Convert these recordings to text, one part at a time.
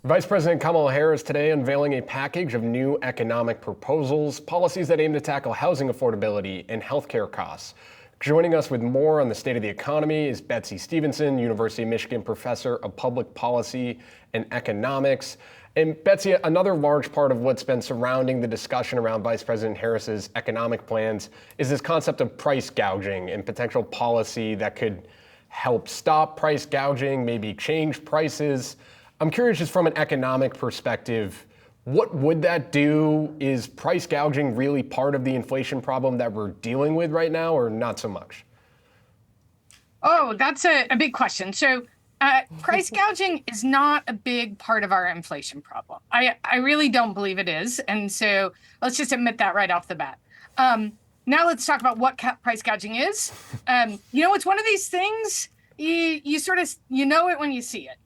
Vice President Kamala Harris today unveiling a package of new economic proposals, policies that aim to tackle housing affordability and healthcare costs. Joining us with more on the state of the economy is Betsey Stevenson, University of Michigan professor of public policy and economics. And Betsey, another large part of what's been surrounding the discussion around Vice President Harris's economic plans is this concept of price gouging and potential policy that could help stop price gouging, maybe change prices. I'm curious, just from an economic perspective, what would that do? Is price gouging really part of the inflation problem that we're dealing with right now, or not so much? Oh, that's a big question. So price gouging is not a big part of our inflation problem. I really don't believe it is. And so let's just admit that right off the bat. Now let's talk about what price gouging is. It's one of these things, you sort of, it when you see it.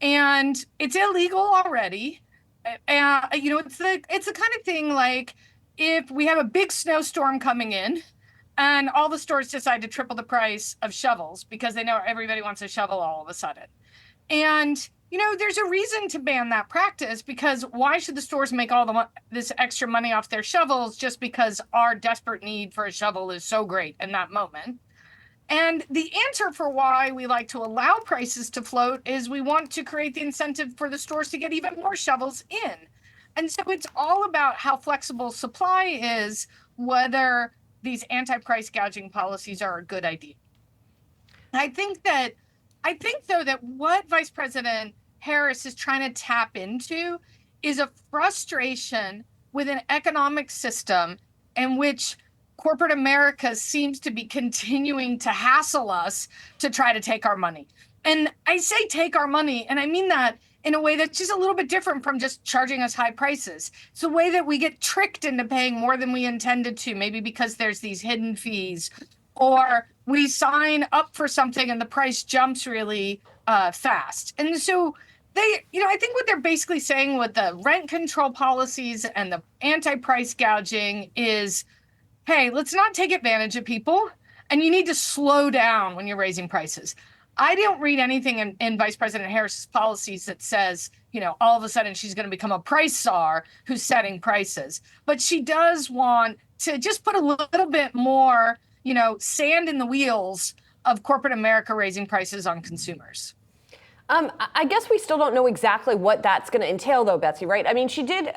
And it's illegal already. It's the kind of thing like if we have a big snowstorm coming in and all the stores decide to triple the price of shovels because they know everybody wants a shovel all of a sudden. And, there's a reason to ban that practice, because why should the stores make all this extra money off their shovels just because our desperate need for a shovel is so great in that moment? And the answer for why we like to allow prices to float is we want to create the incentive for the stores to get even more shovels in. And so it's all about how flexible supply is, whether these anti-price gouging policies are a good idea. I think though that what Vice President Harris is trying to tap into is a frustration with an economic system in which corporate America seems to be continuing to hassle us to try to take our money. And I say take our money, and I mean that in a way that's just a little bit different from just charging us high prices. It's a way that we get tricked into paying more than we intended to, maybe because there's these hidden fees, or we sign up for something and the price jumps really fast. And so I think what they're basically saying with the rent control policies and the anti-price gouging is, hey, let's not take advantage of people, and you need to slow down when you're raising prices. I don't read anything in Vice President Harris's policies that says, all of a sudden she's going to become a price czar who's setting prices. But she does want to just put a little bit more, sand in the wheels of corporate America raising prices on consumers. I guess we still don't know exactly what that's going to entail, though, Betsey, right? I mean, she did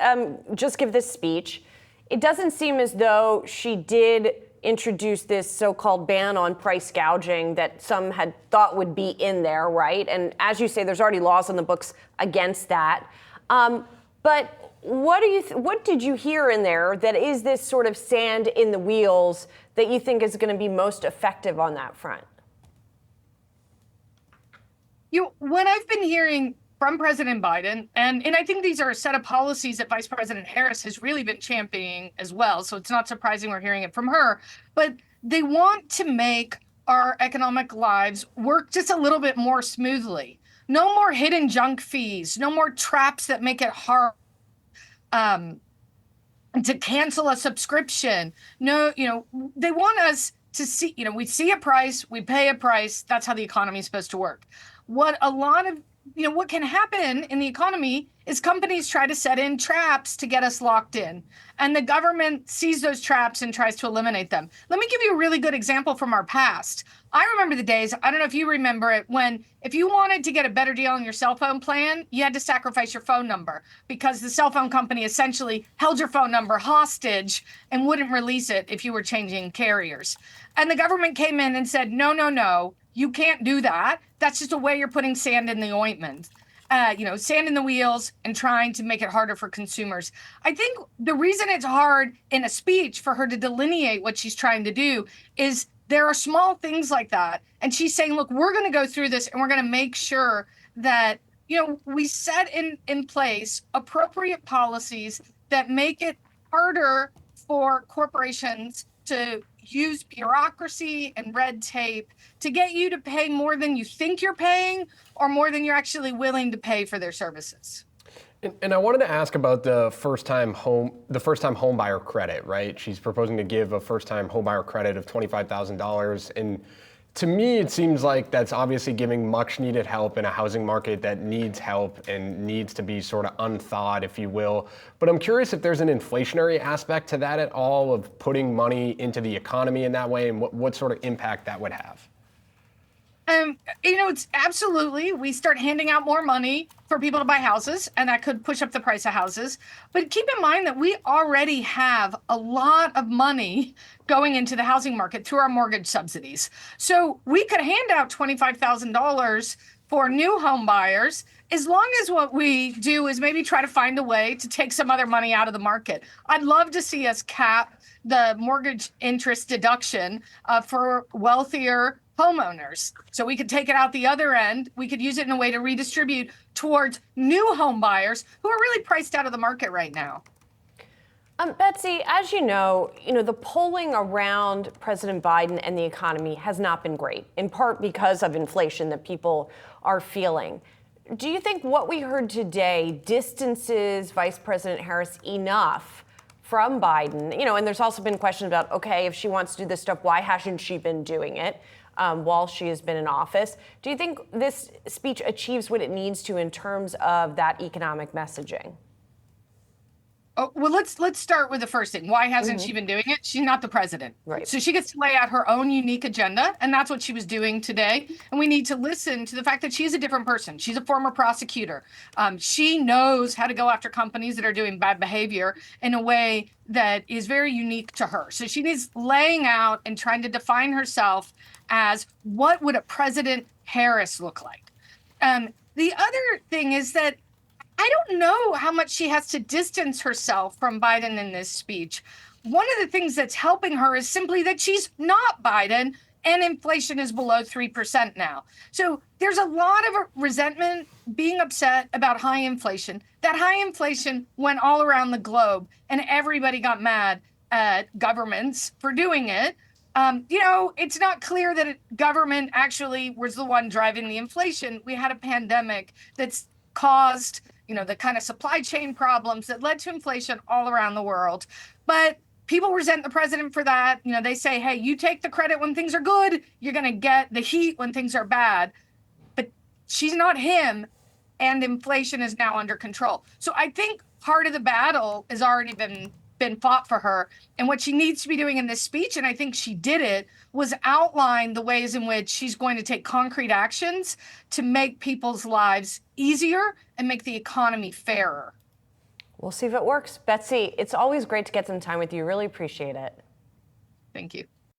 just give this speech. It doesn't seem as though she did introduce this so-called ban on price gouging that some had thought would be in there, right? And as you say, there's already laws on the books against that. But what did you hear in there that is this sort of sand in the wheels that you think is going to be most effective on that front? What I've been hearing from President Biden, and I think these are a set of policies that Vice President Harris has really been championing as well, so it's not surprising we're hearing it from her, but they want to make our economic lives work just a little bit more smoothly. No more hidden junk fees, no more traps that make it hard to cancel a subscription. No, they want us to see, we see a price, we pay a price, that's how the economy is supposed to work. What can happen in the economy is companies try to set in traps to get us locked in, and the government sees those traps and tries to eliminate them. Let me give you a really good example from our past. I remember the days, I don't know if you remember it, when if you wanted to get a better deal on your cell phone plan, you had to sacrifice your phone number because the cell phone company essentially held your phone number hostage and wouldn't release it if you were changing carriers. And the government came in and said, no, you can't do that. That's just a way you're putting sand in the ointment. Sand in the wheels and trying to make it harder for consumers. I think the reason it's hard in a speech for her to delineate what she's trying to do is there are small things like that. And she's saying, look, we're going to go through this and we're going to make sure that, we set in place appropriate policies that make it harder for corporations to use bureaucracy and red tape to get you to pay more than you think you're paying or more than you're actually willing to pay for their services. And I wanted to ask about the first-time home buyer credit, right? She's proposing to give a first-time home buyer credit of $25,000. And To me, it seems like that's obviously giving much needed help in a housing market that needs help and needs to be sort of unthawed, if you will. But I'm curious if there's an inflationary aspect to that at all, of putting money into the economy in that way, and what sort of impact that would have. It's absolutely, we start handing out more money for people to buy houses, and that could push up the price of houses. But keep in mind that we already have a lot of money going into the housing market through our mortgage subsidies. So we could hand out $25,000 for new home buyers, as long as what we do is maybe try to find a way to take some other money out of the market. I'd love to see us cap the mortgage interest deduction for wealthier homeowners. So we could take it out the other end. We could use it in a way to redistribute towards new home buyers who are really priced out of the market right now. Betsey, as you know, the polling around President Biden and the economy has not been great, in part because of inflation that people are feeling. Do you think what we heard today distances Vice President Harris enough from Biden? And there's also been questions about, okay, if she wants to do this stuff, why hasn't she been doing it while she has been in office? Do you think this speech achieves what it needs to in terms of that economic messaging? Oh, well, let's start with the first thing. Why hasn't she been doing it? She's not the president. Right. So she gets to lay out her own unique agenda, and that's what she was doing today. And we need to listen to the fact that she's a different person. She's a former prosecutor. She knows how to go after companies that are doing bad behavior in a way that is very unique to her. So she needs laying out and trying to define herself as, what would a President Harris look like? The other thing is that I don't know how much she has to distance herself from Biden in this speech. One of the things that's helping her is simply that she's not Biden, and inflation is below 3% now. So there's a lot of resentment, being upset about high inflation. That high inflation went all around the globe, and everybody got mad at governments for doing it. It's not clear that government actually was the one driving the inflation. We had a pandemic that's caused the kind of supply chain problems that led to inflation all around the world. But people resent the president for that. They say, hey, you take the credit when things are good, you're going to get the heat when things are bad. But she's not him, and inflation is now under control. So I think part of the battle has already been fought for her. And what she needs to be doing in this speech, and I think she did it, was outline the ways in which she's going to take concrete actions to make people's lives easier and make the economy fairer. We'll see if it works. Betsey, it's always great to get some time with you. Really appreciate it. Thank you.